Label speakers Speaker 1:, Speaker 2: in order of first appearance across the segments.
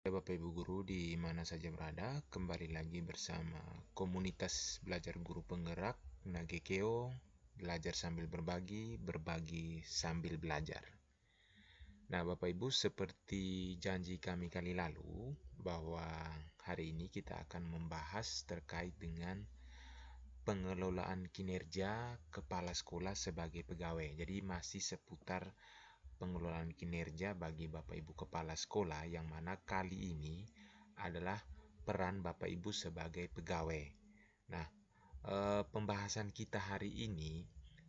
Speaker 1: Bapak Ibu Guru di mana saja berada, kembali lagi bersama komunitas belajar guru penggerak Nagekeo, belajar sambil berbagi, berbagi sambil belajar. Nah, Bapak Ibu, seperti janji kami kali lalu, bahwa hari ini kita akan membahas terkait dengan pengelolaan kinerja kepala sekolah sebagai pegawai. Jadi masih seputar pengelolaan kinerja bagi Bapak Ibu Kepala Sekolah, yang mana kali ini adalah peran Bapak Ibu sebagai pegawai. Nah, pembahasan kita hari ini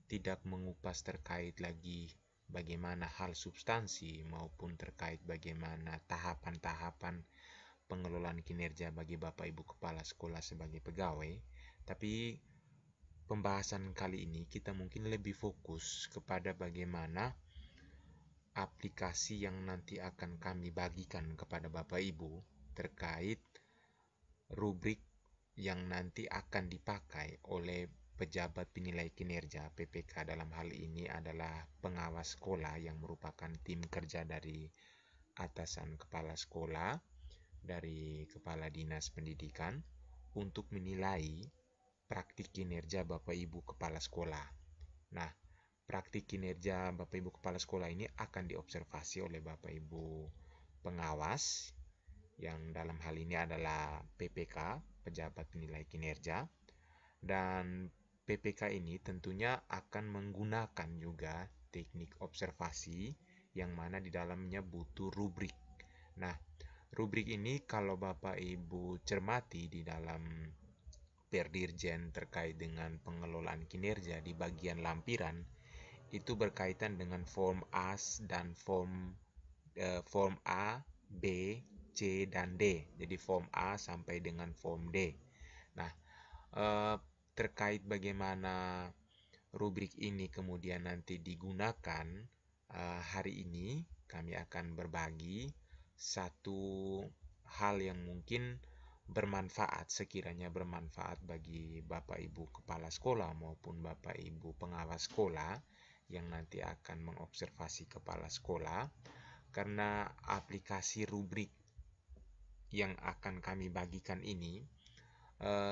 Speaker 1: tidak mengupas terkait lagi bagaimana hal substansi maupun terkait bagaimana tahapan-tahapan pengelolaan kinerja bagi Bapak Ibu Kepala Sekolah sebagai pegawai, tapi pembahasan kali ini kita mungkin lebih fokus kepada bagaimana aplikasi yang nanti akan kami bagikan kepada Bapak Ibu terkait rubrik yang nanti akan dipakai oleh pejabat penilai kinerja PPK. Dalam hal ini adalah pengawas sekolah yang merupakan tim kerja dari atasan kepala sekolah, dari kepala dinas pendidikan, untuk menilai praktik kinerja Bapak Ibu Kepala Sekolah. Nah, praktik kinerja Bapak Ibu Kepala Sekolah ini akan diobservasi oleh Bapak Ibu pengawas, yang dalam hal ini adalah PPK, pejabat penilai kinerja. Dan PPK ini tentunya akan menggunakan juga teknik observasi, yang mana di dalamnya butuh rubrik. Nah, rubrik ini kalau Bapak Ibu cermati di dalam Perdirjen terkait dengan pengelolaan kinerja di bagian lampiran, itu berkaitan dengan form A dan form A, B, C, dan D. Jadi form A sampai dengan form D. Nah, terkait bagaimana rubrik ini kemudian nanti digunakan, hari ini kami akan berbagi satu hal yang mungkin bermanfaat, sekiranya bermanfaat bagi Bapak Ibu Kepala Sekolah maupun Bapak Ibu pengawas sekolah yang nanti akan mengobservasi kepala sekolah, karena aplikasi rubrik yang akan kami bagikan ini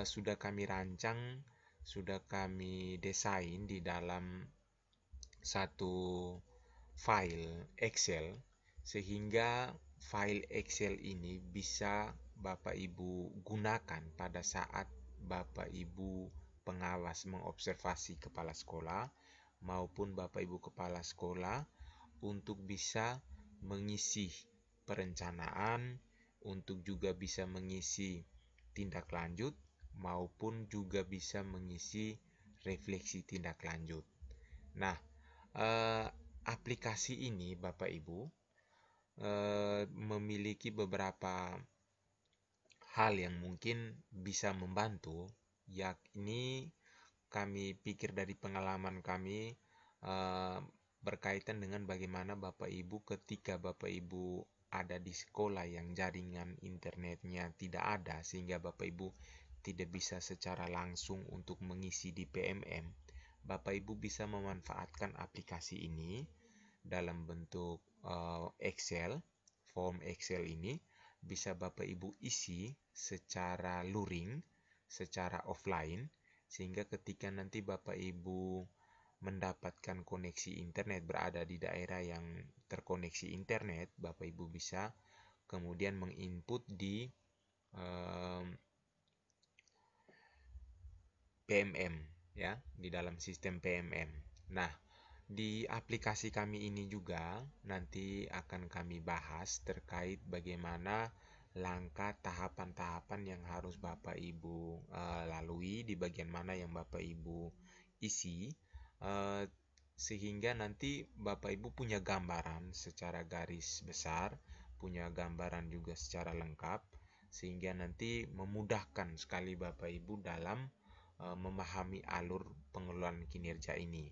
Speaker 1: sudah kami rancang, sudah kami desain di dalam satu file Excel, sehingga file Excel ini bisa Bapak Ibu gunakan pada saat Bapak Ibu pengawas mengobservasi kepala sekolah maupun Bapak Ibu kepala sekolah untuk bisa mengisi perencanaan, untuk juga bisa mengisi tindak lanjut, maupun juga bisa mengisi refleksi tindak lanjut. Nah, aplikasi ini Bapak Ibu memiliki beberapa hal yang mungkin bisa membantu, yakni kami pikir dari pengalaman kami berkaitan dengan bagaimana Bapak Ibu ketika Bapak Ibu ada di sekolah yang jaringan internetnya tidak ada, sehingga Bapak Ibu tidak bisa secara langsung untuk mengisi di PMM. Bapak Ibu bisa memanfaatkan aplikasi ini dalam bentuk Excel. Form Excel ini bisa Bapak Ibu isi secara luring, secara offline, sehingga ketika nanti Bapak Ibu mendapatkan koneksi internet, berada di daerah yang terkoneksi internet, Bapak Ibu bisa kemudian menginput di PMM, ya, di dalam sistem PMM. Nah, di aplikasi kami ini juga nanti akan kami bahas terkait bagaimana langkah tahapan-tahapan yang harus Bapak Ibu lalui, di bagian mana yang Bapak Ibu isi, sehingga nanti Bapak Ibu punya gambaran secara garis besar, punya gambaran juga secara lengkap, sehingga nanti memudahkan sekali Bapak Ibu dalam memahami alur pengelolaan kinerja ini.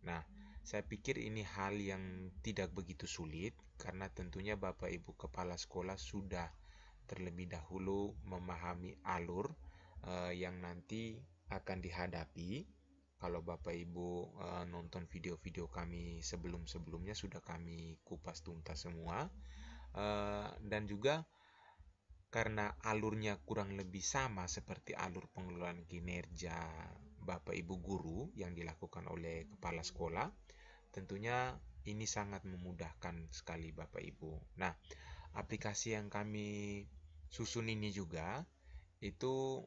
Speaker 1: Nah, saya pikir ini hal yang tidak begitu sulit, karena tentunya Bapak Ibu Kepala Sekolah sudah terlebih dahulu memahami alur yang nanti akan dihadapi. Kalau Bapak Ibu nonton video-video kami sebelum-sebelumnya, sudah kami kupas tuntas semua. Dan juga karena alurnya kurang lebih sama seperti alur pengelolaan kinerja Bapak Ibu guru yang dilakukan oleh kepala sekolah, tentunya ini sangat memudahkan sekali Bapak Ibu. Nah, aplikasi yang kami susun ini juga itu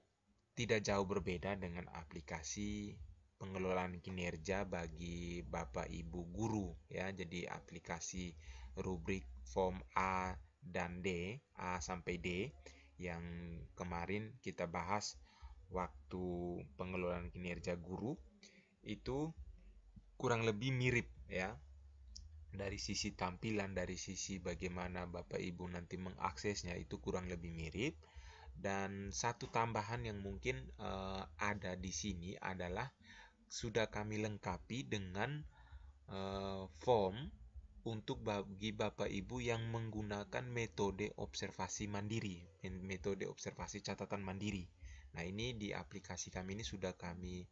Speaker 1: tidak jauh berbeda dengan aplikasi pengelolaan kinerja bagi Bapak Ibu guru ya. Jadi aplikasi rubrik form A dan D, A sampai D yang kemarin kita bahas waktu pengelolaan kinerja guru itu kurang lebih mirip ya. Dari sisi tampilan, dari sisi bagaimana Bapak Ibu nanti mengaksesnya itu kurang lebih mirip. Dan satu tambahan yang mungkin ada di sini adalah sudah kami lengkapi dengan form untuk bagi Bapak Ibu yang menggunakan metode observasi mandiri, metode observasi catatan mandiri. Nah, ini di aplikasi kami ini sudah kami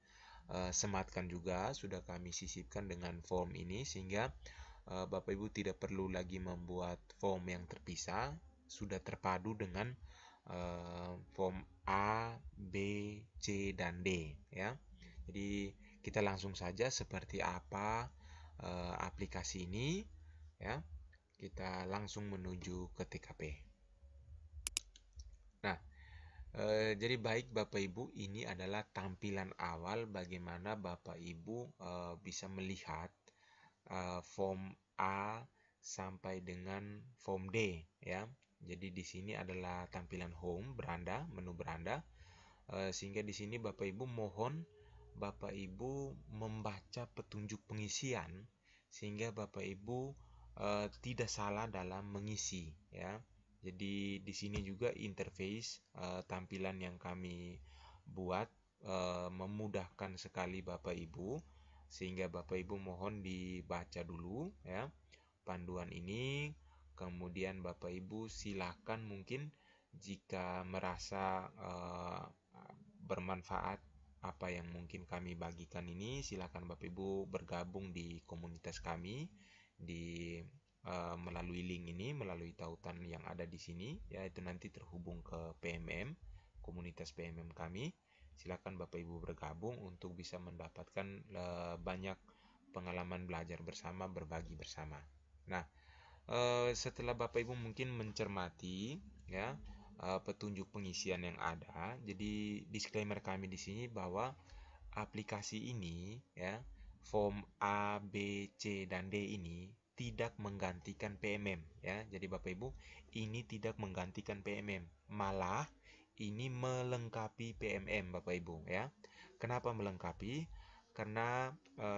Speaker 1: sematkan juga, sudah kami sisipkan dengan form ini sehingga Bapak Ibu tidak perlu lagi membuat form yang terpisah, sudah terpadu dengan form A, B, C, dan D ya. Jadi kita langsung saja seperti apa aplikasi ini ya. Kita langsung menuju ke TKP. Nah, jadi baik Bapak Ibu, ini adalah tampilan awal bagaimana Bapak Ibu bisa melihat form A sampai dengan form D ya. Jadi di sini adalah tampilan home, beranda, menu beranda. Sehingga di sini Bapak Ibu mohon Bapak Ibu membaca petunjuk pengisian sehingga Bapak Ibu tidak salah dalam mengisi ya. Jadi di sini juga interface tampilan yang kami buat memudahkan sekali Bapak Ibu sehingga Bapak Ibu mohon dibaca dulu ya panduan ini, kemudian Bapak Ibu silakan mungkin jika merasa bermanfaat apa yang mungkin kami bagikan ini, silakan Bapak Ibu bergabung di komunitas kami di melalui link ini, melalui tautan yang ada di sini, yaitu nanti terhubung ke PMM, komunitas PMM kami. Silakan Bapak Ibu bergabung untuk bisa mendapatkan banyak pengalaman belajar bersama, berbagi bersama. Nah, setelah Bapak Ibu mungkin mencermati ya petunjuk pengisian yang ada, jadi disclaimer kami di sini bahwa aplikasi ini ya form A, B, C dan D ini tidak menggantikan PMM ya. Jadi Bapak Ibu, ini tidak menggantikan PMM, malah ini melengkapi PMM Bapak Ibu ya. Kenapa melengkapi? Karena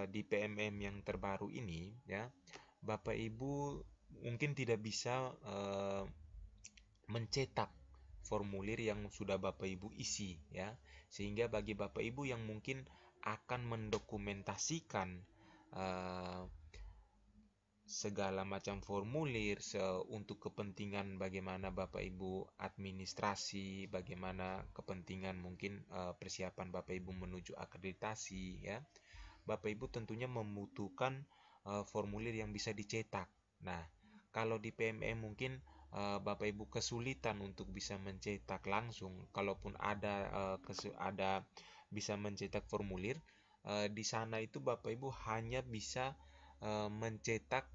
Speaker 1: di PMM yang terbaru ini ya, Bapak Ibu mungkin tidak bisa mencetak formulir yang sudah Bapak Ibu isi ya. Sehingga bagi Bapak Ibu yang mungkin akan mendokumentasikan segala macam formulir untuk kepentingan bagaimana Bapak Ibu administrasi, bagaimana kepentingan mungkin persiapan Bapak Ibu menuju akreditasi ya. Bapak Ibu tentunya membutuhkan formulir yang bisa dicetak. Nah, kalau di PMM mungkin Bapak Ibu kesulitan untuk bisa mencetak langsung, kalaupun ada bisa mencetak formulir, di sana itu Bapak Ibu hanya bisa mencetak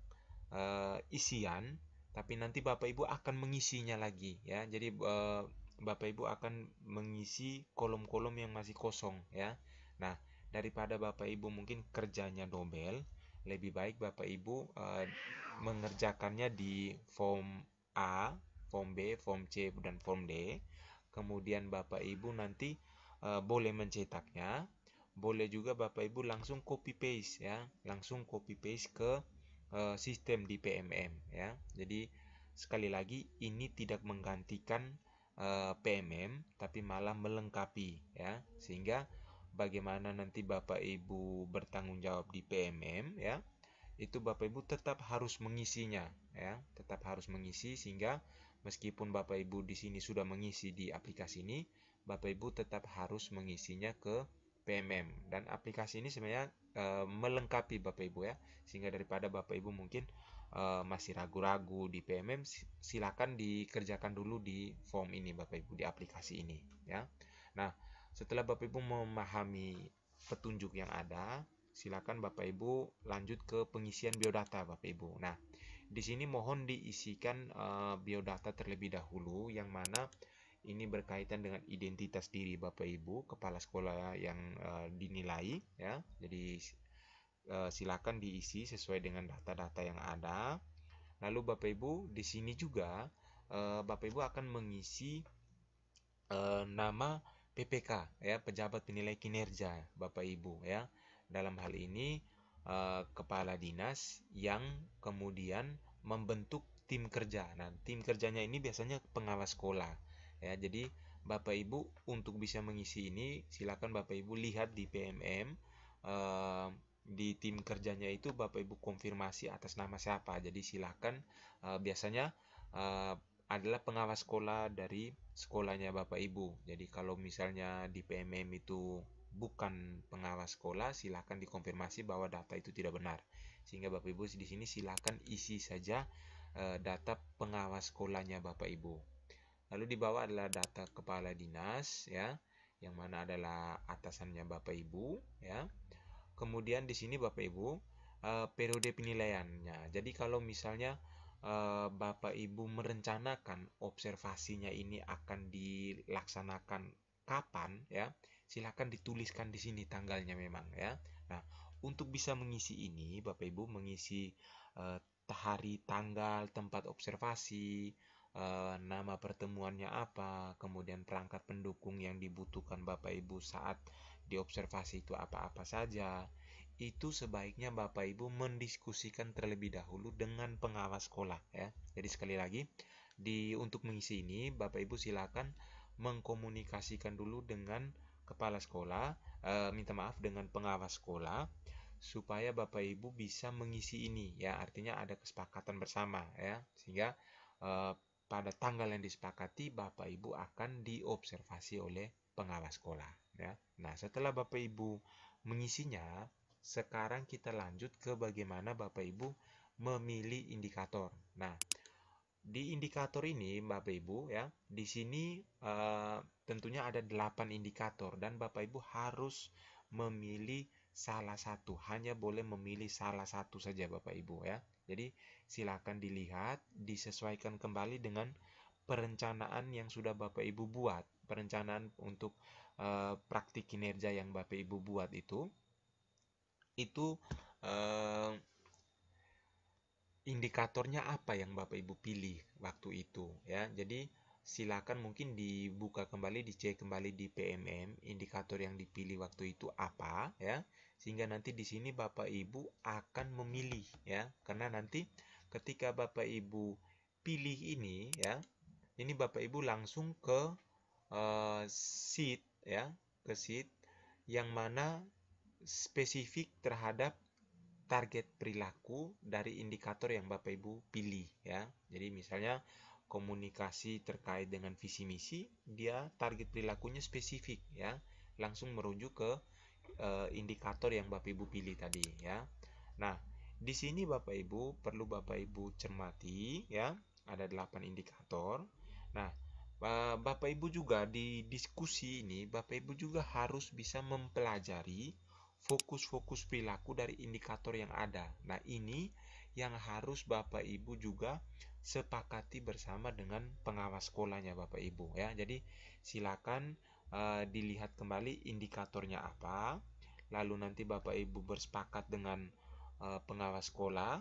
Speaker 1: isian, tapi nanti Bapak Ibu akan mengisinya lagi ya. Jadi Bapak Ibu akan mengisi kolom-kolom yang masih kosong ya. Nah, daripada Bapak Ibu mungkin kerjanya dobel, lebih baik Bapak Ibu mengerjakannya di form A, form B, form C, dan form D. Kemudian Bapak Ibu nanti boleh mencetaknya, boleh juga Bapak Ibu langsung copy paste ya, langsung copy paste ke sistem di PMM ya. Jadi sekali lagi ini tidak menggantikan PMM tapi malah melengkapi ya. Sehingga bagaimana nanti Bapak Ibu bertanggung jawab di PMM ya, itu Bapak Ibu tetap harus mengisinya ya, tetap harus mengisi sehingga meskipun Bapak Ibu di sini sudah mengisi di aplikasi ini, Bapak Ibu tetap harus mengisinya ke PMM. Dan aplikasi ini sebenarnya melengkapi Bapak Ibu ya, sehingga daripada Bapak Ibu mungkin masih ragu-ragu di PMM, silakan dikerjakan dulu di form ini Bapak Ibu, di aplikasi ini ya. Nah, setelah Bapak Ibu memahami petunjuk yang ada, silakan Bapak Ibu lanjut ke pengisian biodata Bapak Ibu. Nah, di sini mohon diisikan biodata terlebih dahulu, yang mana ini berkaitan dengan identitas diri Bapak Ibu, kepala sekolah yang dinilai ya. Jadi silakan diisi sesuai dengan data-data yang ada. Lalu Bapak Ibu di sini juga Bapak Ibu akan mengisi nama PPK ya, pejabat penilai kinerja Bapak Ibu ya. Dalam hal ini kepala dinas yang kemudian membentuk tim kerja. Nah, tim kerjanya ini biasanya pengawas sekolah ya. Jadi Bapak Ibu untuk bisa mengisi ini silakan Bapak Ibu lihat di PMM, di tim kerjanya itu Bapak Ibu konfirmasi atas nama siapa. Jadi silakan biasanya adalah pengawas sekolah dari sekolahnya Bapak Ibu. Jadi kalau misalnya di PMM itu bukan pengawas sekolah, silakan dikonfirmasi bahwa data itu tidak benar. Sehingga Bapak Ibu di sini silakan isi saja data pengawas sekolahnya Bapak Ibu. Lalu di bawah adalah data kepala dinas ya, yang mana adalah atasannya Bapak Ibu ya. Kemudian di sini Bapak Ibu periode penilaiannya. Jadi kalau misalnya Bapak Ibu merencanakan observasinya ini akan dilaksanakan kapan ya, silakan dituliskan di sini tanggalnya memang ya. Nah, untuk bisa mengisi ini Bapak Ibu mengisi hari, tanggal, tempat observasi, nama pertemuannya apa, kemudian perangkat pendukung yang dibutuhkan Bapak Ibu saat diobservasi itu apa-apa saja. Itu sebaiknya Bapak Ibu mendiskusikan terlebih dahulu dengan pengawas sekolah ya. Jadi sekali lagi, untuk mengisi ini Bapak Ibu silakan mengkomunikasikan dulu dengan kepala sekolah, minta maaf dengan pengawas sekolah, supaya Bapak Ibu bisa mengisi ini ya. Artinya ada kesepakatan bersama ya, sehingga pada tanggal yang disepakati Bapak Ibu akan diobservasi oleh pengawas sekolah ya. Nah, setelah Bapak Ibu mengisinya, sekarang kita lanjut ke bagaimana Bapak Ibu memilih indikator. Nah, di indikator ini Bapak Ibu ya, di sini tentunya ada 8 indikator dan Bapak Ibu harus memilih salah satu, hanya boleh memilih salah satu saja Bapak Ibu ya. Jadi silakan dilihat, disesuaikan kembali dengan perencanaan yang sudah Bapak Ibu buat, perencanaan untuk praktik kinerja yang Bapak Ibu buat itu indikatornya apa yang Bapak Ibu pilih waktu itu ya. Jadi silakan mungkin dibuka kembali, dicek kembali di PMM indikator yang dipilih waktu itu apa ya, sehingga nanti di sini Bapak Ibu akan memilih ya. Karena nanti ketika Bapak Ibu pilih ini ya, ini Bapak Ibu langsung ke sheet ya, ke sheet yang mana spesifik terhadap target perilaku dari indikator yang Bapak Ibu pilih ya. Jadi misalnya komunikasi terkait dengan visi misi, dia target perilakunya spesifik ya, langsung merujuk ke indikator yang Bapak Ibu pilih tadi ya. Nah, di sini Bapak Ibu perlu Bapak Ibu cermati ya, ada 8 indikator. Nah, Bapak Ibu juga di diskusi ini Bapak Ibu juga harus bisa mempelajari fokus-fokus perilaku dari indikator yang ada. Nah, ini yang harus Bapak Ibu juga sepakati bersama dengan pengawas sekolahnya Bapak Ibu ya. Jadi silakan dilihat kembali indikatornya apa, lalu nanti Bapak Ibu bersepakat dengan pengawas sekolah,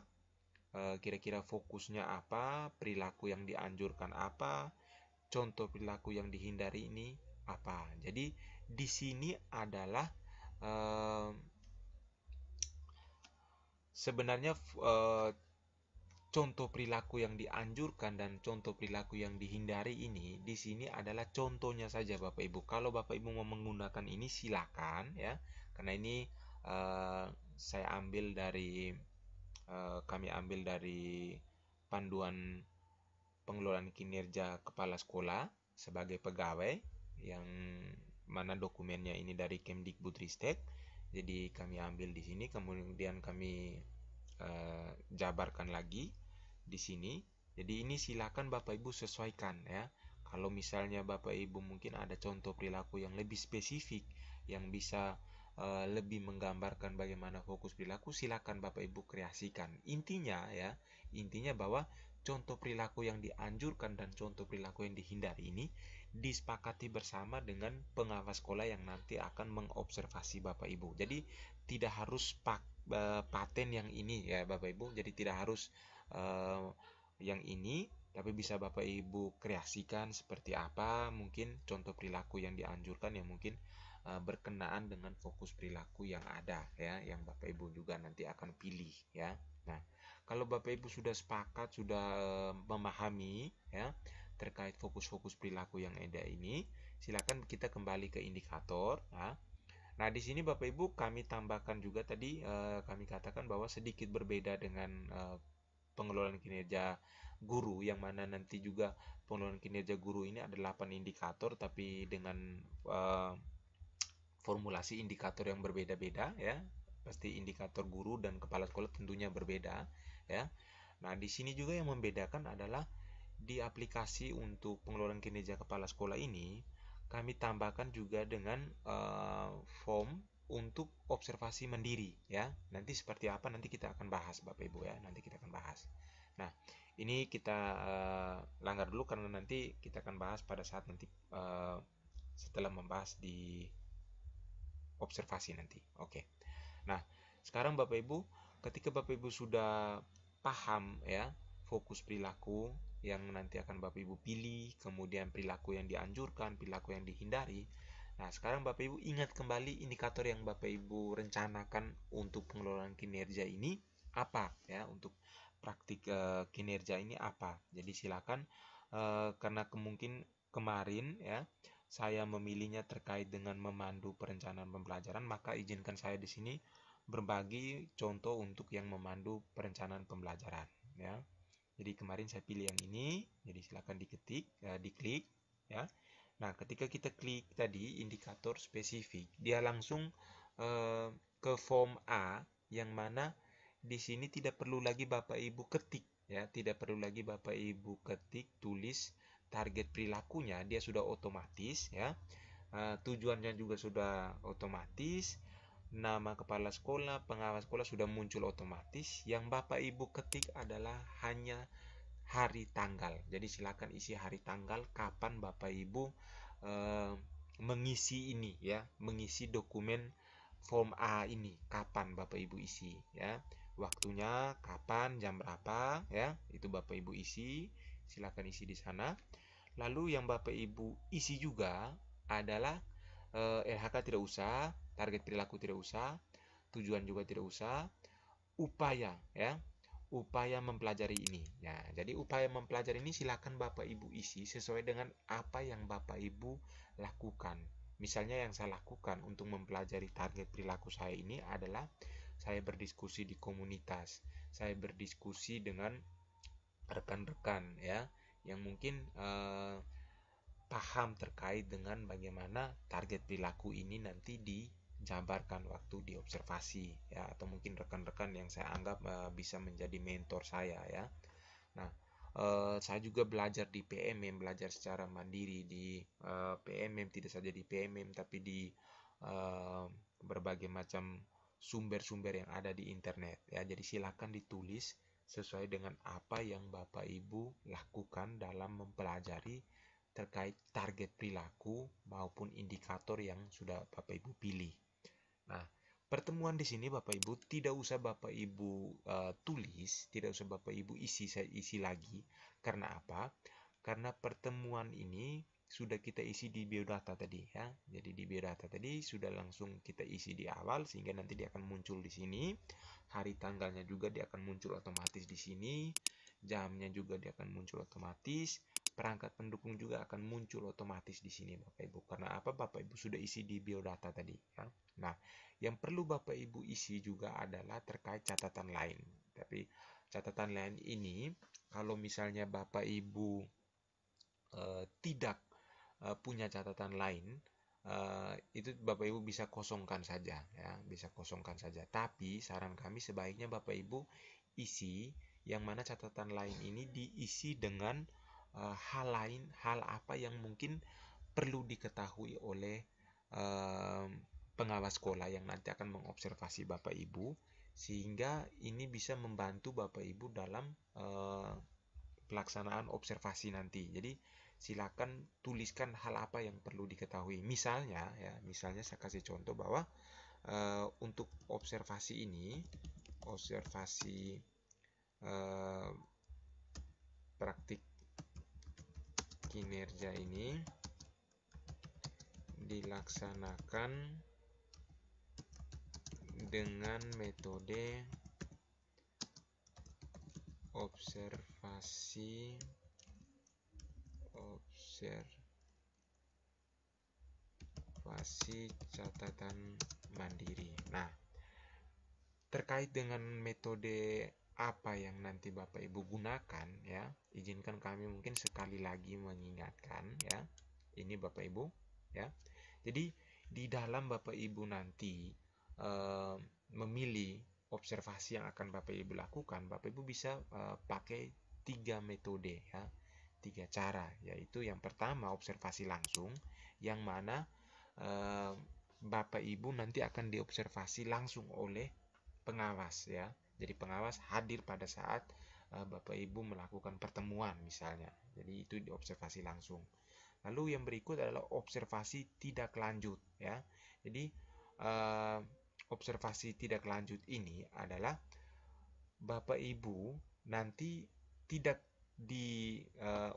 Speaker 1: kira-kira fokusnya apa, perilaku yang dianjurkan apa, contoh perilaku yang dihindari ini apa. Jadi di sini adalah sebenarnya contoh perilaku yang dianjurkan dan contoh perilaku yang dihindari ini di sini adalah contohnya saja Bapak Ibu. Kalau Bapak Ibu mau menggunakan ini silakan ya. Karena ini kami ambil dari panduan pengelolaan kinerja kepala sekolah sebagai pegawai, yang mana dokumennya ini dari Kemdikbudristek. Jadi kami ambil di sini, kemudian kami jabarkan lagi di sini. Jadi ini silakan Bapak Ibu sesuaikan ya. Kalau misalnya Bapak Ibu mungkin ada contoh perilaku yang lebih spesifik yang bisa lebih menggambarkan bagaimana fokus perilaku, silakan Bapak Ibu kreasikan. Intinya ya, intinya bahwa contoh perilaku yang dianjurkan dan contoh perilaku yang dihindari ini disepakati bersama dengan pengawas sekolah yang nanti akan mengobservasi Bapak Ibu. Jadi tidak harus paten yang ini ya Bapak Ibu. Jadi tidak harus yang ini, tapi bisa Bapak Ibu kreasikan seperti apa mungkin contoh perilaku yang dianjurkan yang mungkin berkenaan dengan fokus perilaku yang ada ya, yang Bapak Ibu juga nanti akan pilih ya. Nah, kalau Bapak Ibu sudah sepakat, sudah memahami ya terkait fokus-fokus perilaku yang ada ini, silakan kita kembali ke indikator ya. Nah, di sini Bapak Ibu kami tambahkan juga tadi kami katakan bahwa sedikit berbeda dengan pengelolaan kinerja guru, yang mana nanti juga pengelolaan kinerja guru ini ada 8 indikator tapi dengan formulasi indikator yang berbeda-beda ya. Pasti indikator guru dan kepala sekolah tentunya berbeda ya. Nah, di sini juga yang membedakan adalah di aplikasi untuk pengelolaan kinerja kepala sekolah ini kami tambahkan juga dengan form untuk observasi mandiri ya. Nanti seperti apa nanti kita akan bahas Bapak Ibu ya. Nanti kita akan bahas. Nah, ini kita langgar dulu karena nanti kita akan bahas pada saat nanti setelah membahas di observasi nanti. Oke. Nah, sekarang Bapak Ibu, ketika Bapak Ibu sudah paham ya fokus perilaku yang nanti akan Bapak Ibu pilih, kemudian perilaku yang dianjurkan, perilaku yang dihindari. Nah, sekarang Bapak Ibu ingat kembali indikator yang Bapak Ibu rencanakan untuk pengelolaan kinerja ini apa ya, untuk praktik kinerja ini apa. Jadi silakan karena mungkin kemarin ya saya memilihnya terkait dengan memandu perencanaan pembelajaran, maka izinkan saya di sini berbagi contoh untuk yang memandu perencanaan pembelajaran ya. Jadi kemarin saya pilih yang ini, jadi silakan diketik, diklik ya. Nah, ketika kita klik tadi indikator spesifik, dia langsung ke form A yang mana di sini tidak perlu lagi Bapak Ibu ketik ya, tidak perlu lagi Bapak Ibu ketik, tulis target perilakunya, dia sudah otomatis ya. Tujuannya juga sudah otomatis, nama kepala sekolah, pengawas sekolah sudah muncul otomatis. Yang Bapak Ibu ketik adalah hanya hari tanggal. Jadi silakan isi hari tanggal kapan Bapak Ibu mengisi ini ya, mengisi dokumen form A ini, kapan Bapak Ibu isi ya. Waktunya kapan, jam berapa ya, itu Bapak Ibu isi, silakan isi di sana. Lalu yang Bapak Ibu isi juga adalah LHK tidak usah, target perilaku tidak usah, tujuan juga tidak usah, upaya ya, upaya mempelajari ini. Ya, jadi upaya mempelajari ini silakan Bapak Ibu isi sesuai dengan apa yang Bapak Ibu lakukan. Misalnya yang saya lakukan untuk mempelajari target perilaku saya ini adalah saya berdiskusi di komunitas, saya berdiskusi dengan rekan-rekan ya, yang mungkin paham terkait dengan bagaimana target perilaku ini nanti dijabarkan waktu diobservasi ya, atau mungkin rekan-rekan yang saya anggap bisa menjadi mentor saya ya. Nah, saya juga belajar di PMM, belajar secara mandiri di PMM, tidak saja di PMM tapi di berbagai macam sumber-sumber yang ada di internet ya. Jadi silakan ditulis sesuai dengan apa yang Bapak Ibu lakukan dalam mempelajari terkait target perilaku maupun indikator yang sudah Bapak Ibu pilih. Nah, pertemuan di sini Bapak Ibu tidak usah Bapak Ibu tulis, tidak usah Bapak Ibu saya isi lagi. Karena apa? Karena pertemuan ini sudah kita isi di biodata tadi ya. Jadi di biodata tadi sudah langsung kita isi di awal sehingga nanti dia akan muncul di sini. Hari tanggalnya juga dia akan muncul otomatis di sini. Jamnya juga dia akan muncul otomatis. Perangkat pendukung juga akan muncul otomatis di sini Bapak Ibu. Karena apa? Bapak Ibu sudah isi di biodata tadi ya. Nah, yang perlu Bapak Ibu isi juga adalah terkait catatan lain. Tapi catatan lain ini kalau misalnya Bapak Ibu tidak punya catatan lain, itu Bapak Ibu bisa kosongkan saja ya, bisa kosongkan saja. Tapi saran kami sebaiknya Bapak Ibu isi yang mana catatan lain ini diisi dengan hal lain, hal apa yang mungkin perlu diketahui oleh pengawas sekolah yang nanti akan mengobservasi Bapak Ibu, sehingga ini bisa membantu Bapak Ibu dalam pelaksanaan observasi nanti. Jadi silakan tuliskan hal apa yang perlu diketahui. Misalnya ya, misalnya saya kasih contoh bahwa untuk observasi ini, observasi praktik kinerja ini dilaksanakan dengan metode observasi catatan mandiri. Nah, terkait dengan metode apa yang nanti Bapak Ibu gunakan ya, izinkan kami mungkin sekali lagi mengingatkan ya. Ini Bapak Ibu ya. Jadi di dalam Bapak Ibu nanti memilih observasi yang akan Bapak Ibu lakukan, Bapak Ibu bisa pakai 3 metode ya, 3 cara, yaitu yang pertama observasi langsung, yang mana Bapak Ibu nanti akan diobservasi langsung oleh pengawas ya. Jadi pengawas hadir pada saat Bapak Ibu melakukan pertemuan misalnya. Jadi itu diobservasi langsung. Lalu yang berikut adalah observasi tidak lanjut ya. Jadi observasi tidak lanjut ini adalah Bapak Ibu nanti tidak di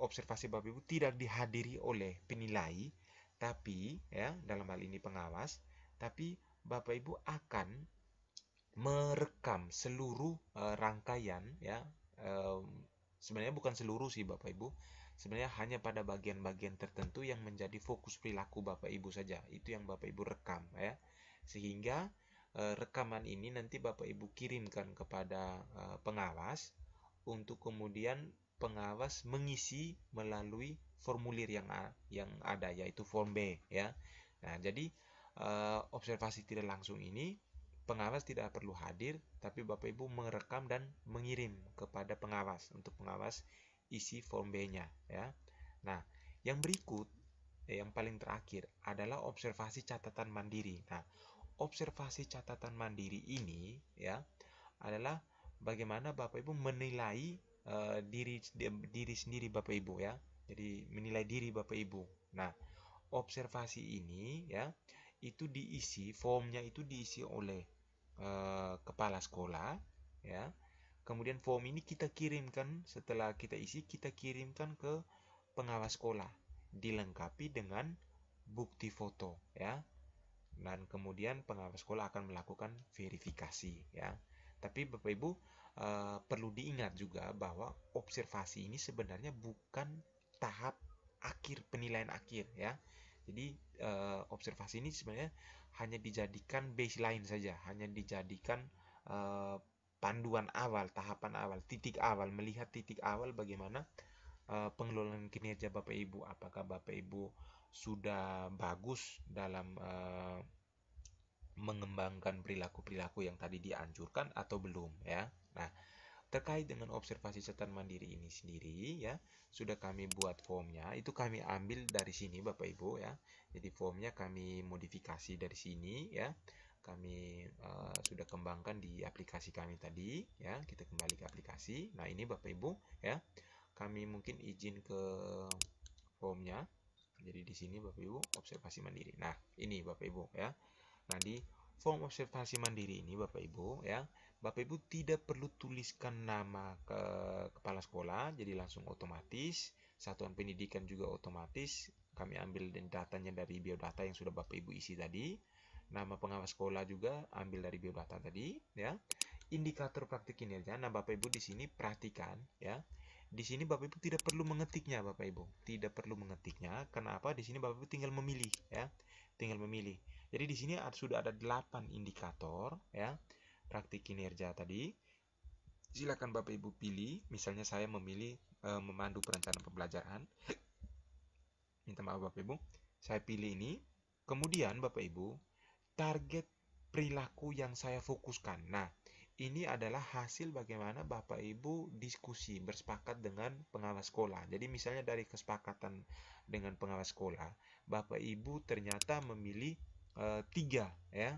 Speaker 1: observasi Bapak Ibu tidak dihadiri oleh penilai, tapi ya dalam hal ini pengawas, tapi Bapak Ibu akan merekam seluruh rangkaian ya, sebenarnya bukan seluruh sih Bapak Ibu, sebenarnya hanya pada bagian-bagian tertentu yang menjadi fokus perilaku Bapak Ibu saja, itu yang Bapak Ibu rekam ya, sehingga rekaman ini nanti Bapak Ibu kirimkan kepada pengawas untuk kemudian pengawas mengisi melalui formulir yang ada, yaitu form B ya. Nah, jadi observasi tidak langsung ini pengawas tidak perlu hadir, tapi Bapak Ibu merekam dan mengirim kepada pengawas untuk pengawas isi form B-nya ya. Nah, yang berikut yang paling terakhir adalah observasi catatan mandiri. Nah, observasi catatan mandiri ini ya adalah bagaimana Bapak Ibu menilai diri sendiri Bapak Ibu ya. Jadi menilai diri Bapak Ibu. Nah, observasi ini ya itu diisi, formnya itu diisi oleh kepala sekolah ya. Kemudian form ini kita kirimkan, setelah kita isi kita kirimkan ke pengawas sekolah dilengkapi dengan bukti foto ya. Dan kemudian pengawas sekolah akan melakukan verifikasi ya. Tapi Bapak Ibu perlu diingat juga bahwa observasi ini sebenarnya bukan tahap akhir, penilaian akhir ya. Jadi observasi ini sebenarnya hanya dijadikan baseline saja, hanya dijadikan panduan awal, tahapan awal, titik awal, melihat titik awal bagaimana pengelolaan kinerja Bapak Ibu, apakah Bapak Ibu sudah bagus dalam mengembangkan perilaku-perilaku yang tadi dianjurkan atau belum ya. Nah, terkait dengan observasi catatan mandiri ini sendiri ya, sudah kami buat formnya, itu kami ambil dari sini Bapak Ibu ya. Jadi formnya kami modifikasi dari sini ya. Kami sudah kembangkan di aplikasi kami tadi ya. Kita kembali ke aplikasi. Nah, ini Bapak Ibu ya. Kami mungkin izin ke formnya. Jadi di sini Bapak Ibu observasi mandiri. Nah, ini Bapak Ibu ya. Nah, di form observasi mandiri ini Bapak Ibu ya, Bapak Ibu tidak perlu tuliskan nama ke kepala sekolah, jadi langsung otomatis. Satuan pendidikan juga otomatis. Kami ambil datanya dari biodata yang sudah Bapak Ibu isi tadi. Nama pengawas sekolah juga ambil dari biodata tadi ya. Indikator praktik kinerja. Nah, Bapak Ibu di sini perhatikan ya. Di sini Bapak Ibu tidak perlu mengetiknya Bapak Ibu. Tidak perlu mengetiknya. Kenapa? Di sini Bapak Ibu tinggal memilih ya. Tinggal memilih. Jadi di sini sudah ada 8 indikator ya. Praktik kinerja tadi. Silakan Bapak Ibu pilih. Misalnya saya memilih memandu perencanaan pembelajaran. Minta maaf Bapak Ibu. Saya pilih ini. Kemudian Bapak Ibu, target perilaku yang saya fokuskan. Nah, ini adalah hasil bagaimana Bapak Ibu diskusi bersepakat dengan pengawas sekolah. Jadi misalnya dari kesepakatan dengan pengawas sekolah, Bapak Ibu ternyata memilih 3 ya,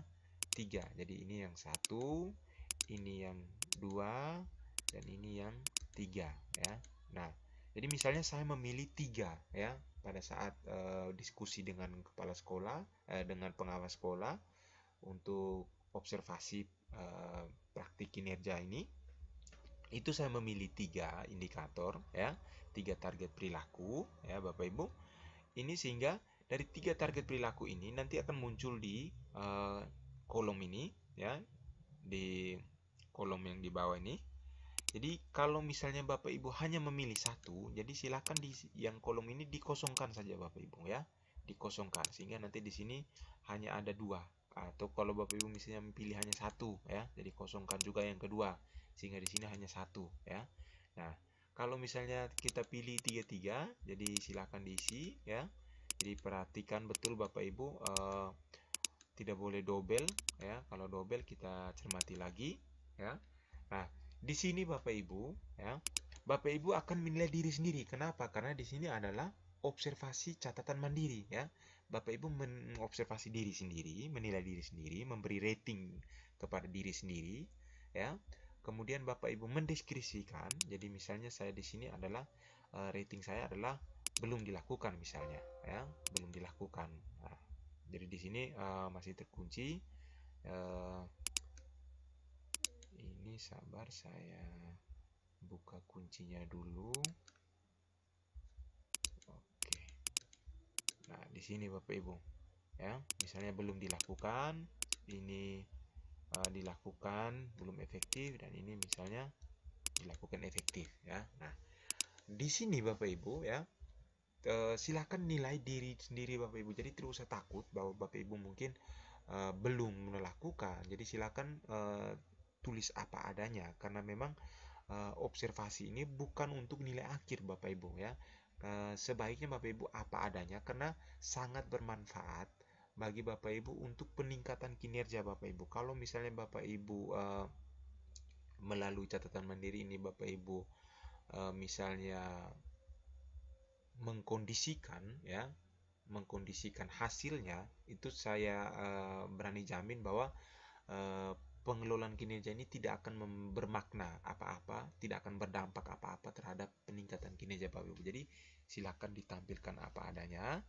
Speaker 1: 3. Jadi ini yang 1, ini yang 2, dan ini yang 3 ya. Nah, jadi misalnya saya memilih 3 ya pada saat diskusi dengan kepala sekolah, dengan pengawas sekolah untuk observasi praktik kinerja ini, itu saya memilih 3 indikator ya, 3 target perilaku ya Bapak Ibu. Ini sehingga dari 3 target perilaku ini nanti akan muncul di kolom ini ya, di kolom yang di bawah ini. Jadi kalau misalnya Bapak Ibu hanya memilih satu, jadi silakan di yang kolom ini dikosongkan saja Bapak Ibu ya, dikosongkan sehingga nanti di sini hanya ada 2. Atau kalau Bapak Ibu misalnya memilih hanya satu ya, jadi kosongkan juga yang kedua sehingga di sini hanya satu ya. Nah, kalau misalnya kita pilih 3-3, jadi silakan diisi ya. Jadi perhatikan betul Bapak Ibu, tidak boleh double ya. Kalau double kita cermati lagi ya. Nah, di sini Bapak Ibu ya, Bapak Ibu akan menilai diri sendiri. Kenapa? Karena di sini adalah observasi catatan mandiri ya. Bapak Ibu mengobservasi diri sendiri, menilai diri sendiri, memberi rating kepada diri sendiri ya. Kemudian Bapak Ibu mendeskripsikan. Jadi misalnya saya di sini adalah rating saya adalah belum dilakukan misalnya ya, belum dilakukan. Nah, jadi di sini masih terkunci. Ini sabar, saya buka kuncinya dulu. Oke. Nah, di sini Bapak Ibu ya, misalnya belum dilakukan, ini dilakukan belum efektif, dan ini misalnya dilakukan efektif ya. Nah, di sini Bapak Ibu ya, silakan nilai diri sendiri Bapak Ibu. Jadi tidak usah takut bahwa Bapak Ibu mungkin belum melakukan. Jadi silakan tulis apa adanya, karena memang observasi ini bukan untuk nilai akhir Bapak Ibu ya. Sebaiknya Bapak Ibu apa adanya, karena sangat bermanfaat bagi Bapak Ibu untuk peningkatan kinerja Bapak Ibu. Kalau misalnya Bapak Ibu melalui catatan mandiri ini Bapak Ibu misalnya mengkondisikan ya, mengkondisikan hasilnya, itu saya berani jamin bahwa pengelolaan kinerja ini tidak akan bermakna apa-apa, tidak akan berdampak apa-apa terhadap peningkatan kinerja Bapak Ibu. Jadi silakan ditampilkan apa adanya,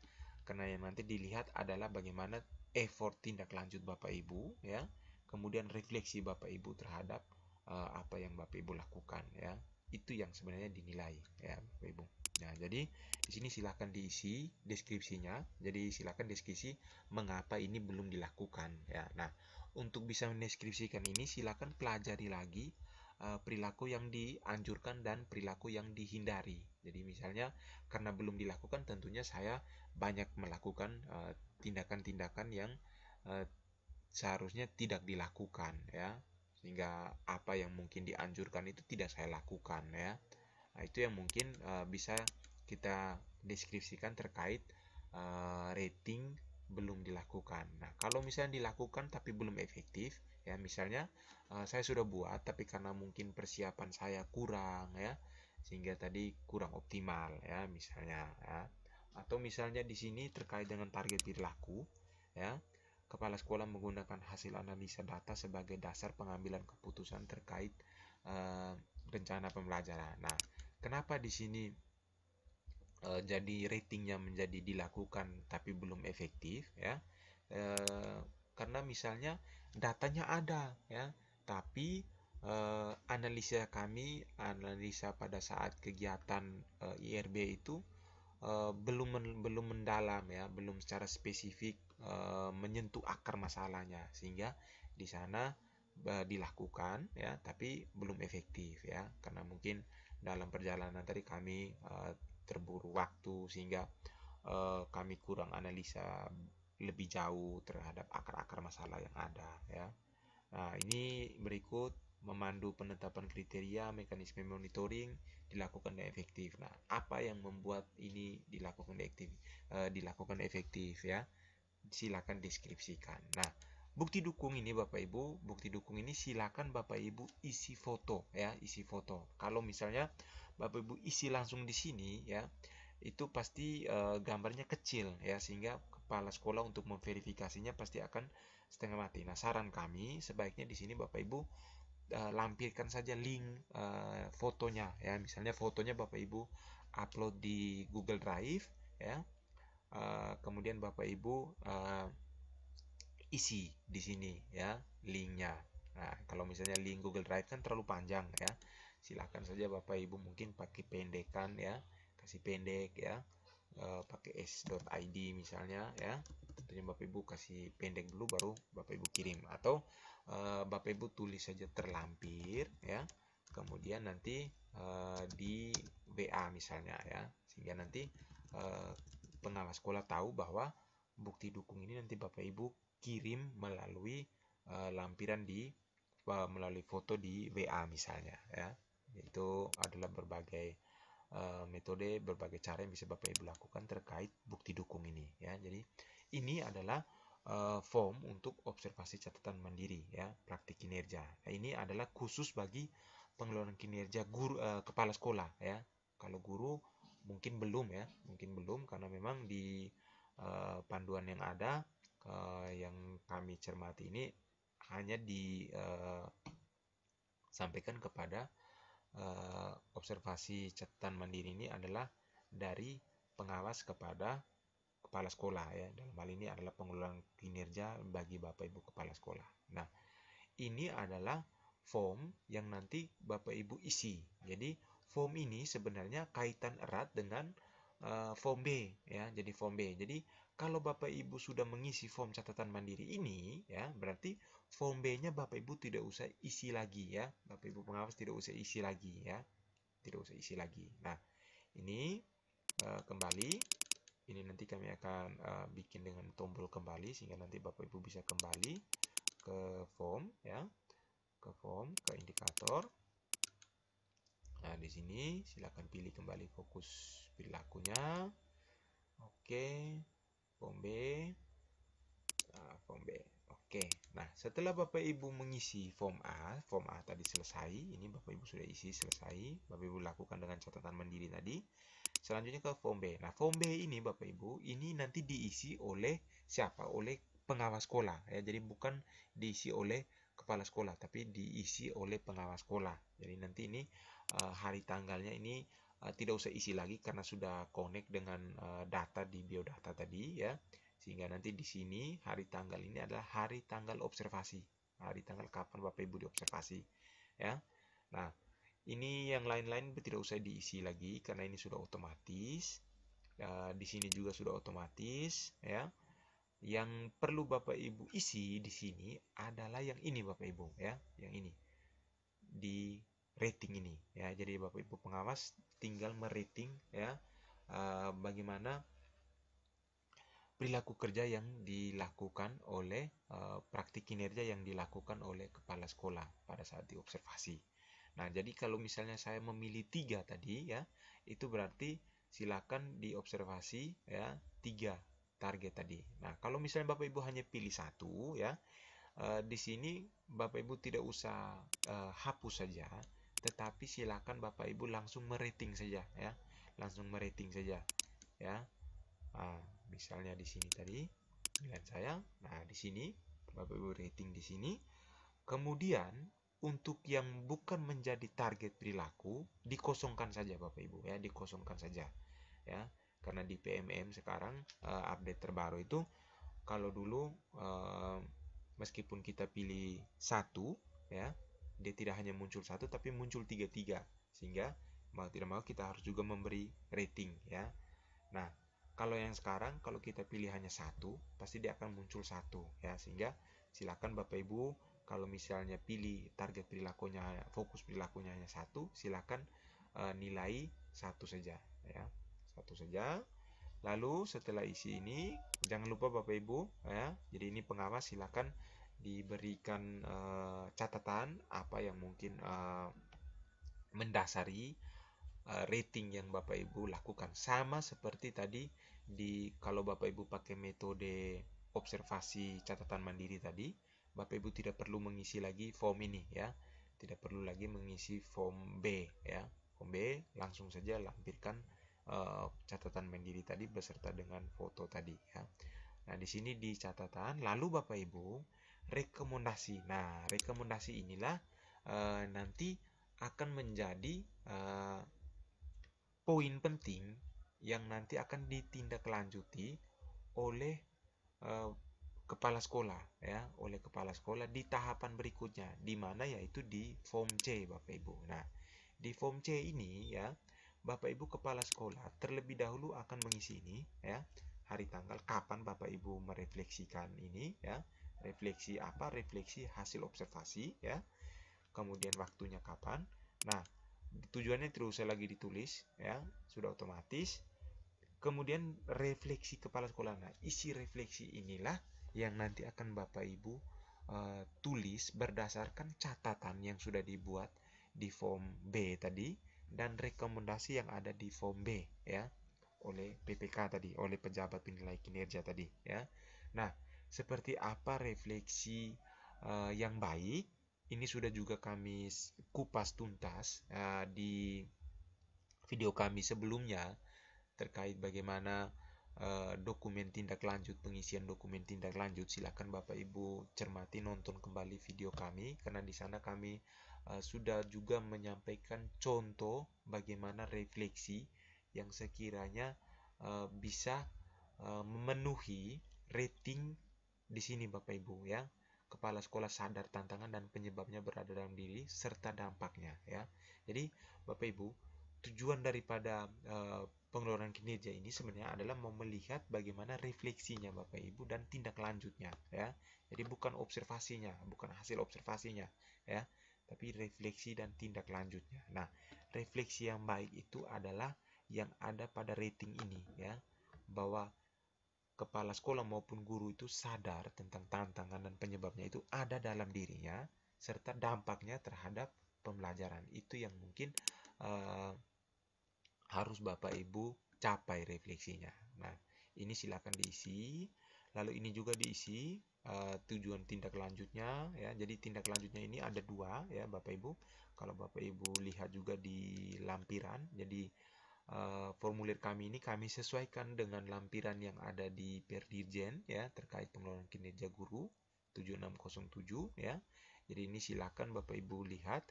Speaker 1: karena yang nanti dilihat adalah bagaimana effort tindak lanjut Bapak Ibu ya, kemudian refleksi Bapak Ibu terhadap apa yang Bapak Ibu lakukan ya. Itu yang sebenarnya dinilai ya Bapak Ibu. Nah, jadi di sini silakan diisi deskripsinya. Jadi silakan deskripsi mengapa ini belum dilakukan ya. Nah, untuk bisa mendeskripsikan ini silakan pelajari lagi perilaku yang dianjurkan dan perilaku yang dihindari. Jadi misalnya karena belum dilakukan, tentunya saya banyak melakukan tindakan-tindakan yang seharusnya tidak dilakukan ya, sehingga apa yang mungkin dianjurkan itu tidak saya lakukan ya. Nah, itu yang mungkin bisa kita deskripsikan terkait rating belum dilakukan. Nah, kalau misalnya dilakukan tapi belum efektif ya, misalnya saya sudah buat tapi karena mungkin persiapan saya kurang ya, sehingga tadi kurang optimal ya misalnya ya. Atau misalnya di sini terkait dengan target perilaku ya, kepala sekolah menggunakan hasil analisa data sebagai dasar pengambilan keputusan terkait rencana pembelajaran. Nah, kenapa di sini jadi ratingnya menjadi dilakukan tapi belum efektif ya? Karena misalnya datanya ada ya, tapi analisa kami, analisa pada saat kegiatan IRB itu belum mendalam ya, belum secara spesifik menyentuh akar masalahnya, sehingga di sana dilakukan ya tapi belum efektif ya, karena mungkin dalam perjalanan tadi kami terburu waktu, sehingga kami kurang analisa lebih jauh terhadap akar-akar masalah yang ada ya. Nah, ini berikut memandu penetapan kriteria mekanisme monitoring dilakukan dengan efektif. Nah, apa yang membuat ini dilakukan efektif ya? Silakan deskripsikan. Nah, Bukti dukung ini Bapak Ibu, bukti dukung ini silakan Bapak Ibu isi foto ya, isi foto. Kalau misalnya Bapak Ibu isi langsung di sini ya, itu pasti gambarnya kecil ya, sehingga kepala sekolah untuk memverifikasinya pasti akan setengah mati. Nah, saran kami sebaiknya di sini Bapak Ibu lampirkan saja link fotonya ya. Misalnya fotonya Bapak Ibu upload di Google Drive ya. Kemudian Bapak Ibu isi di sini ya linknya. Nah, kalau misalnya link Google Drive kan terlalu panjang ya, silakan saja Bapak Ibu mungkin pakai pendekan ya, kasih pendek ya, pakai s.id misalnya ya. Tentunya Bapak Ibu kasih pendek dulu baru Bapak Ibu kirim, atau Bapak Ibu tulis saja terlampir ya, kemudian nanti di WA misalnya ya, sehingga nanti pengawas sekolah tahu bahwa bukti dukung ini nanti Bapak Ibu kirim melalui lampiran melalui foto di WA misalnya ya. Itu adalah berbagai metode, berbagai cara yang bisa Bapak Ibu lakukan terkait bukti dukung ini ya. Jadi ini adalah form untuk observasi catatan mandiri ya, praktik kinerja. Nah, ini adalah khusus bagi pengelolaan kinerja guru, kepala sekolah ya. Kalau guru mungkin belum ya, mungkin belum karena memang di panduan yang ada yang kami cermati ini hanya disampaikan kepada observasi catatan mandiri ini adalah dari pengawas kepada kepala sekolah ya. Dalam hal ini adalah pengelolaan kinerja bagi Bapak Ibu kepala sekolah. Nah, ini adalah form yang nanti Bapak Ibu isi. Jadi form ini sebenarnya kaitan erat dengan form B ya. Jadi form B. Jadi kalau Bapak Ibu sudah mengisi form catatan mandiri ini ya, berarti form B-nya Bapak Ibu tidak usah isi lagi ya. Bapak Ibu pengawas tidak usah isi lagi ya. Tidak usah isi lagi. Nah, ini kembali, ini nanti kami akan bikin dengan tombol kembali sehingga nanti Bapak Ibu bisa kembali ke form ya, ke form, ke indikator. Nah, di sini silakan pilih kembali fokus perilakunya. Oke, form B. Nah, form B. Oke. Nah, setelah Bapak Ibu mengisi form A tadi selesai. Ini Bapak Ibu sudah isi selesai. Bapak Ibu lakukan dengan catatan mandiri tadi. Selanjutnya ke form B. Nah, form B ini Bapak Ibu, ini nanti diisi oleh siapa? Oleh pengawas sekolah ya. Jadi bukan diisi oleh kepala sekolah, tapi diisi oleh pengawas sekolah. Jadi nanti ini hari tanggalnya ini tidak usah isi lagi karena sudah connect dengan data di biodata tadi ya. Sehingga nanti di sini hari tanggal ini adalah hari tanggal observasi. Hari tanggal kapan Bapak Ibu diobservasi ya. Nah, ini yang lain-lain tidak usah diisi lagi karena ini sudah otomatis. Di sini juga sudah otomatis ya. Yang perlu Bapak Ibu isi di sini adalah yang ini Bapak Ibu ya, yang ini. Di rating ini ya. Jadi Bapak Ibu pengawas tinggal merating ya bagaimana perilaku kerja yang dilakukan oleh praktik kinerja yang dilakukan oleh kepala sekolah pada saat diobservasi. Nah, jadi kalau misalnya saya memilih 3 tadi ya, itu berarti silakan diobservasi ya 3 target tadi. Nah, kalau misalnya Bapak Ibu hanya pilih 1 ya, di sini Bapak Ibu tidak usah hapus saja, tetapi silakan Bapak Ibu langsung merating saja ya. Langsung merating saja ya. Nah, misalnya di sini tadi pilihan saya. Nah, di sini Bapak Ibu rating di sini. Kemudian untuk yang bukan menjadi target perilaku dikosongkan saja Bapak Ibu ya, dikosongkan saja ya. Karena di PMM sekarang update terbaru itu kalau dulu meskipun kita pilih 1 ya, dia tidak hanya muncul 1 tapi muncul 3 sehingga mau tidak mau kita harus juga memberi rating ya. Nah, kalau yang sekarang kalau kita pilih hanya 1 pasti dia akan muncul 1 ya, sehingga silakan Bapak Ibu kalau misalnya pilih target perilakunya, fokus perilakunya hanya 1, silakan nilai 1 saja ya, 1 saja. Lalu setelah isi ini jangan lupa Bapak Ibu ya, jadi ini pengawas silakan diberikan catatan apa yang mungkin mendasari rating yang Bapak Ibu lakukan, sama seperti tadi kalau Bapak Ibu pakai metode observasi catatan mandiri tadi, Bapak Ibu tidak perlu mengisi lagi form ini ya. Tidak perlu lagi mengisi form B ya. Form B langsung saja lampirkan catatan mandiri tadi beserta dengan foto tadi ya. Nah, di sini di catatan, lalu Bapak Ibu rekomendasi. Nah, rekomendasi inilah nanti akan menjadi poin penting yang nanti akan ditindaklanjuti oleh uh, kepala sekolah ya, oleh kepala sekolah di tahapan berikutnya, di mana yaitu di form C Bapak Ibu. Nah, di form C ini ya, Bapak Ibu kepala sekolah terlebih dahulu akan mengisi ini ya, hari tanggal kapan Bapak Ibu merefleksikan ini ya. Refleksi apa? Refleksi hasil observasi ya. Kemudian waktunya kapan. Nah, tujuannya tidak usah lagi ditulis ya, sudah otomatis. Kemudian refleksi kepala sekolah. Nah, isi refleksi inilah yang nanti akan Bapak Ibu tulis berdasarkan catatan yang sudah dibuat di form B tadi dan rekomendasi yang ada di form B ya, oleh PPK tadi, oleh pejabat penilai kinerja tadi ya. Nah, seperti apa refleksi yang baik? Ini sudah juga kami kupas tuntas di video kami sebelumnya terkait bagaimana dokumen tindak lanjut, pengisian dokumen tindak lanjut. Silakan Bapak Ibu cermati, nonton kembali video kami karena di sana kami sudah juga menyampaikan contoh bagaimana refleksi yang sekiranya bisa memenuhi rating di sini Bapak Ibu ya. Kepala sekolah sadar tantangan dan penyebabnya berada dalam diri serta dampaknya ya. Jadi Bapak Ibu, tujuan daripada pengeluaran kinerja ini sebenarnya adalah mau melihat bagaimana refleksinya Bapak Ibu dan tindak lanjutnya ya. Jadi bukan observasinya, bukan hasil observasinya ya, tapi refleksi dan tindak lanjutnya. Nah, refleksi yang baik itu adalah yang ada pada rating ini ya, bahwa kepala sekolah maupun guru itu sadar tentang tantangan dan penyebabnya itu ada dalam dirinya serta dampaknya terhadap pembelajaran. Itu yang mungkin harus Bapak Ibu capai refleksinya. Nah, ini silakan diisi. Lalu ini juga diisi tujuan tindak lanjutnya ya. Jadi tindak lanjutnya ini ada dua ya Bapak Ibu. Kalau Bapak Ibu lihat juga di lampiran, jadi formulir kami ini kami sesuaikan dengan lampiran yang ada di Perdirjen ya terkait pengelolaan kinerja guru 7607 ya. Jadi ini silakan Bapak Ibu lihat.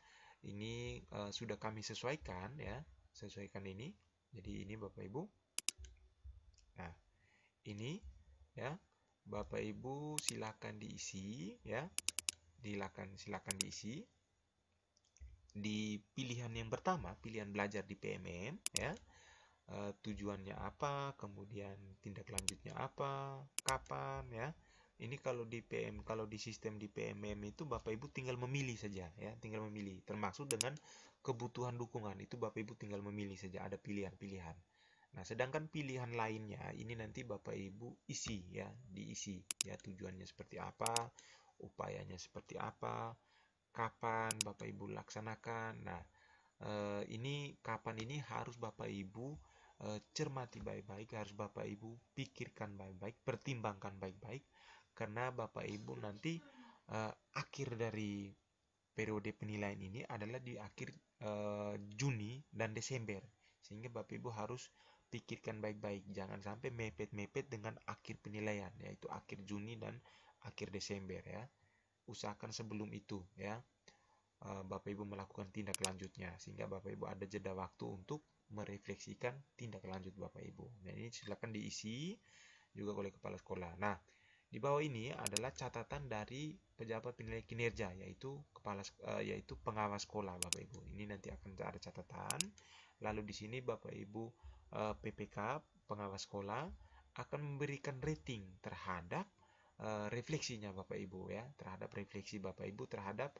Speaker 1: Ini sudah kami sesuaikan ya. Sesuaikan ini. Jadi ini Bapak Ibu. Nah, ini ya. Bapak Ibu silakan diisi ya. Silakan diisi. Di pilihan yang pertama, pilihan belajar di PMM ya. Tujuannya apa, kemudian tindak lanjutnya apa, kapan ya. Ini kalau di kalau di sistem di PMM itu Bapak Ibu tinggal memilih saja ya, tinggal memilih. Termasuk dengan kebutuhan dukungan itu Bapak Ibu tinggal memilih saja, ada pilihan-pilihan. Nah, sedangkan pilihan lainnya ini nanti Bapak Ibu isi ya, diisi ya, tujuannya seperti apa, upayanya seperti apa, kapan Bapak Ibu laksanakan. Nah, ini kapan ini harus Bapak Ibu cermati baik-baik, harus Bapak Ibu pikirkan baik-baik, pertimbangkan baik-baik, karena Bapak Ibu nanti akhir dari periode penilaian ini adalah di akhir Juni dan Desember, sehingga Bapak Ibu harus pikirkan baik-baik, jangan sampai mepet-mepet dengan akhir penilaian, yaitu akhir Juni dan akhir Desember ya. Usahakan sebelum itu ya Bapak Ibu melakukan tindak lanjutnya, sehingga Bapak Ibu ada jeda waktu untuk merefleksikan tindak lanjut Bapak Ibu. Nah, ini silakan diisi juga oleh kepala sekolah. Nah, di bawah ini adalah catatan dari pejabat penilai kinerja, yaitu pengawas sekolah Bapak Ibu. Ini nanti akan ada catatan. Lalu di sini Bapak Ibu PPK pengawas sekolah akan memberikan rating terhadap refleksinya Bapak Ibu ya, terhadap refleksi Bapak Ibu terhadap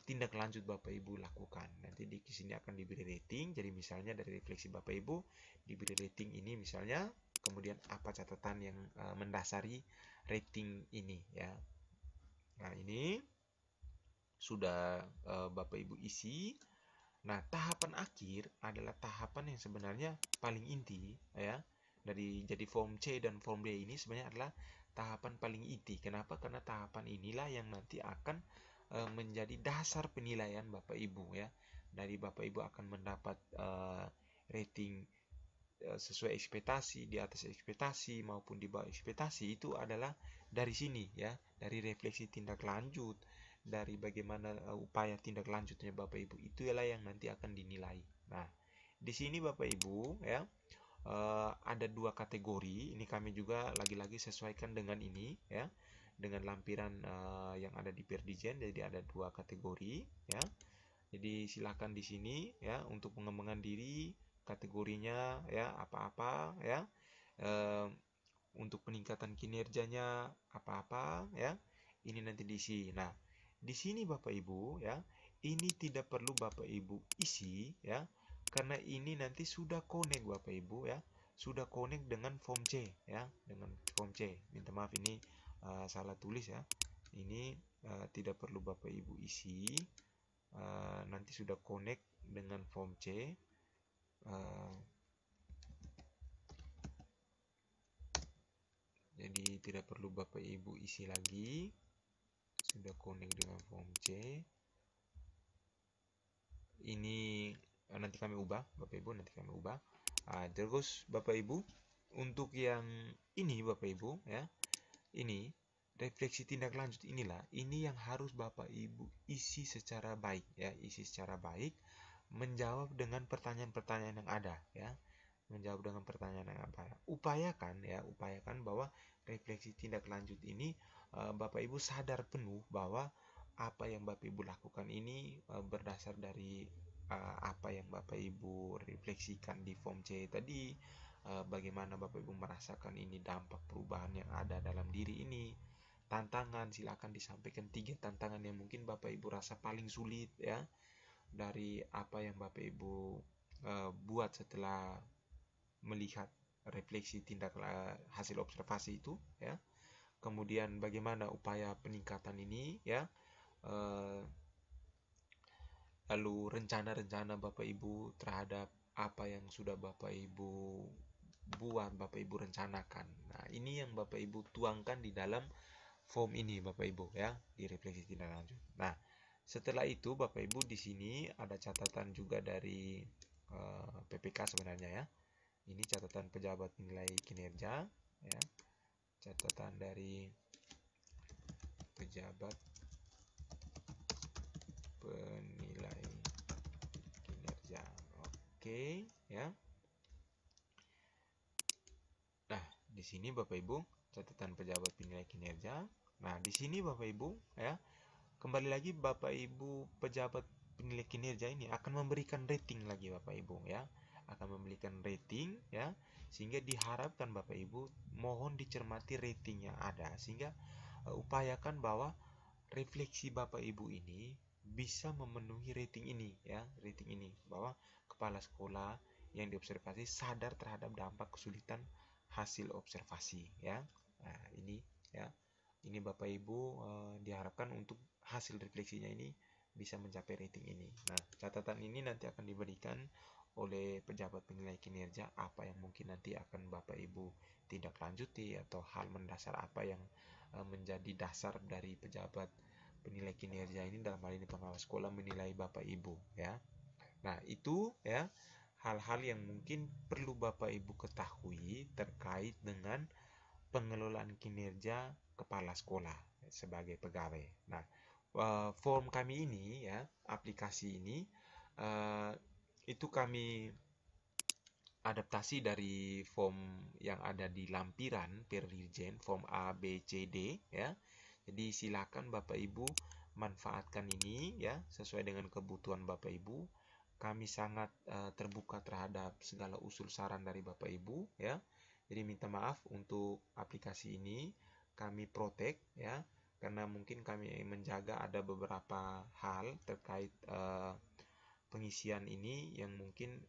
Speaker 1: tindak lanjut Bapak Ibu lakukan. Nanti di sini akan diberi rating. Jadi misalnya dari refleksi Bapak Ibu diberi rating ini misalnya, kemudian apa catatan yang mendasari rating ini ya. Nah, ini sudah Bapak Ibu isi. Nah, tahapan akhir adalah tahapan yang sebenarnya paling inti ya. Jadi form C dan form D ini sebenarnya adalah tahapan paling inti. Kenapa? Karena tahapan inilah yang nanti akan menjadi dasar penilaian Bapak Ibu ya. Dari Bapak Ibu akan mendapat rating sesuai ekspektasi, di atas ekspektasi maupun di bawah ekspektasi, itu adalah dari sini ya, dari refleksi tindak lanjut, dari bagaimana upaya tindak lanjutnya Bapak Ibu, itu adalah yang nanti akan dinilai. Nah, di sini Bapak Ibu ya, ada dua kategori. Ini kami juga lagi-lagi sesuaikan dengan ini ya, dengan lampiran yang ada di Perdijen. Jadi ada dua kategori ya. Jadi silakan di sini ya, untuk pengembangan diri kategorinya ya apa-apa ya. Untuk peningkatan kinerjanya apa-apa ya. Ini nanti diisi. Nah, di sini Bapak Ibu ya, ini tidak perlu Bapak Ibu isi ya, karena ini nanti sudah connect Bapak Ibu ya, sudah connect dengan form C ya, dengan form C. Minta maaf ini salah tulis ya. Ini tidak perlu Bapak Ibu isi. Nanti sudah connect dengan form C. Jadi tidak perlu Bapak Ibu isi lagi, sudah connect dengan form C. Ini nanti kami ubah Bapak Ibu, nanti kami ubah. Terus Bapak Ibu, untuk yang ini Bapak Ibu ya, ini refleksi tindak lanjut inilah, ini yang harus Bapak Ibu isi secara baik ya, isi secara baik, menjawab dengan pertanyaan-pertanyaan yang ada ya, menjawab dengan pertanyaan yang apa. Upayakan ya, upayakan bahwa refleksi tindak lanjut ini Bapak Ibu sadar penuh bahwa apa yang Bapak Ibu lakukan ini berdasar dari apa yang Bapak Ibu refleksikan di form C tadi. Bagaimana Bapak Ibu merasakan ini dampak perubahan yang ada dalam diri ini. Tantangan, silakan disampaikan 3 tantangan yang mungkin Bapak Ibu rasa paling sulit ya, dari apa yang Bapak Ibu buat setelah melihat refleksi tindak hasil observasi itu ya. Kemudian bagaimana upaya peningkatan ini ya, lalu rencana-rencana Bapak Ibu terhadap apa yang sudah Bapak Ibu buat, Bapak Ibu rencanakan. Nah, ini yang Bapak Ibu tuangkan di dalam form ini Bapak Ibu ya, di refleksi tindak lanjut. Nah, setelah itu Bapak Ibu di sini ada catatan juga dari PPK sebenarnya ya. Ini catatan pejabat penilai kinerja ya. Catatan dari pejabat penilai kinerja. Oke, ya. Nah, di sini Bapak Ibu, catatan pejabat penilai kinerja. Nah, di sini Bapak Ibu, ya. Kembali lagi Bapak Ibu pejabat penilai kinerja ini akan memberikan rating lagi Bapak Ibu, ya. Akan memberikan rating, ya. Sehingga diharapkan Bapak Ibu mohon dicermati rating yang ada, sehingga upayakan bahwa refleksi Bapak Ibu ini bisa memenuhi rating ini ya, rating ini, bahwa kepala sekolah yang diobservasi sadar terhadap dampak kesulitan hasil observasi ya. Nah, ini ya. Ini Bapak Ibu diharapkan untuk hasil refleksinya ini bisa mencapai rating ini. Nah, catatan ini nanti akan diberikan oleh pejabat penilai kinerja, apa yang mungkin nanti akan Bapak Ibu tindak lanjuti, atau hal mendasar apa yang menjadi dasar dari pejabat penilai kinerja ini, dalam hal ini pengawas sekolah, menilai Bapak Ibu ya. Nah, itu ya hal-hal yang mungkin perlu Bapak Ibu ketahui terkait dengan pengelolaan kinerja kepala sekolah sebagai pegawai. Nah, form kami ini ya, aplikasi ini itu kami adaptasi dari form yang ada di lampiran Perdirjen, form A, B, C, D ya. Jadi silakan Bapak Ibu manfaatkan ini ya, sesuai dengan kebutuhan Bapak Ibu. Kami sangat terbuka terhadap segala usul saran dari Bapak Ibu ya. Jadi minta maaf untuk aplikasi ini kami protek ya, karena mungkin kami menjaga ada beberapa hal terkait pengisian ini yang mungkin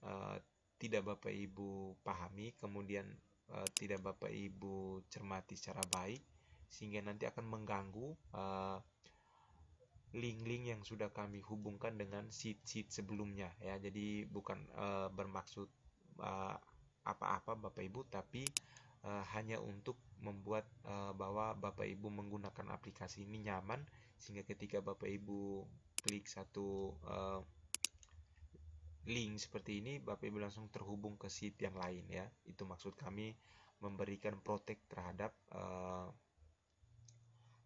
Speaker 1: tidak Bapak Ibu pahami, kemudian tidak Bapak Ibu cermati secara baik, sehingga nanti akan mengganggu link-link yang sudah kami hubungkan dengan sheet-sheet sebelumnya ya. Jadi bukan bermaksud apa-apa Bapak Ibu, tapi hanya untuk membuat bahwa Bapak Ibu menggunakan aplikasi ini nyaman, sehingga ketika Bapak Ibu klik satu link seperti ini, Bapak Ibu langsung terhubung ke sheet yang lain ya. Itu maksud kami memberikan protect terhadap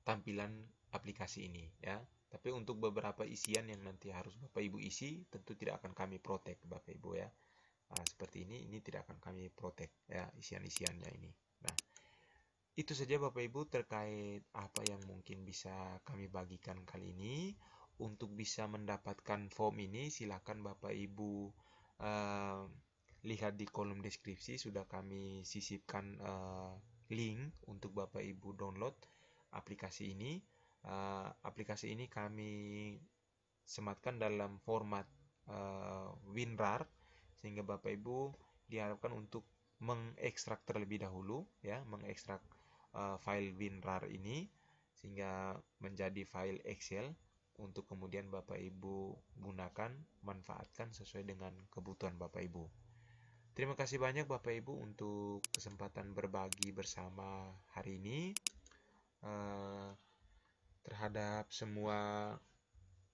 Speaker 1: tampilan aplikasi ini ya. Tapi untuk beberapa isian yang nanti harus Bapak Ibu isi, tentu tidak akan kami protect Bapak Ibu ya. Nah, seperti ini tidak akan kami protect ya isian-isiannya ini. Nah, itu saja Bapak Ibu terkait apa yang mungkin bisa kami bagikan kali ini. Untuk bisa mendapatkan form ini, silakan Bapak Ibu lihat di kolom deskripsi, sudah kami sisipkan link untuk Bapak Ibu download aplikasi ini. Aplikasi ini kami sematkan dalam format WinRAR, sehingga Bapak Ibu diharapkan untuk mengekstrak terlebih dahulu ya, mengekstrak file WinRAR ini sehingga menjadi file Excel untuk kemudian Bapak Ibu gunakan, manfaatkan sesuai dengan kebutuhan Bapak Ibu. Terima kasih banyak Bapak Ibu untuk kesempatan berbagi bersama hari ini. Terhadap semua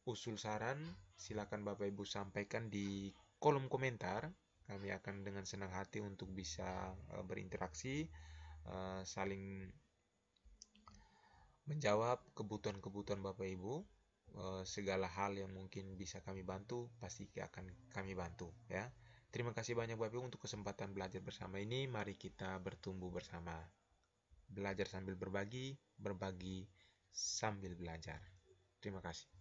Speaker 1: usul saran, silakan Bapak Ibu sampaikan di kolom komentar. Kami akan dengan senang hati untuk bisa berinteraksi, saling menjawab kebutuhan-kebutuhan Bapak Ibu. Segala hal yang mungkin bisa kami bantu, pasti akan kami bantu ya. Terima kasih banyak Bapak Ibu untuk kesempatan belajar bersama ini. Mari kita bertumbuh bersama. Belajar sambil berbagi, berbagi sambil belajar. Terima kasih.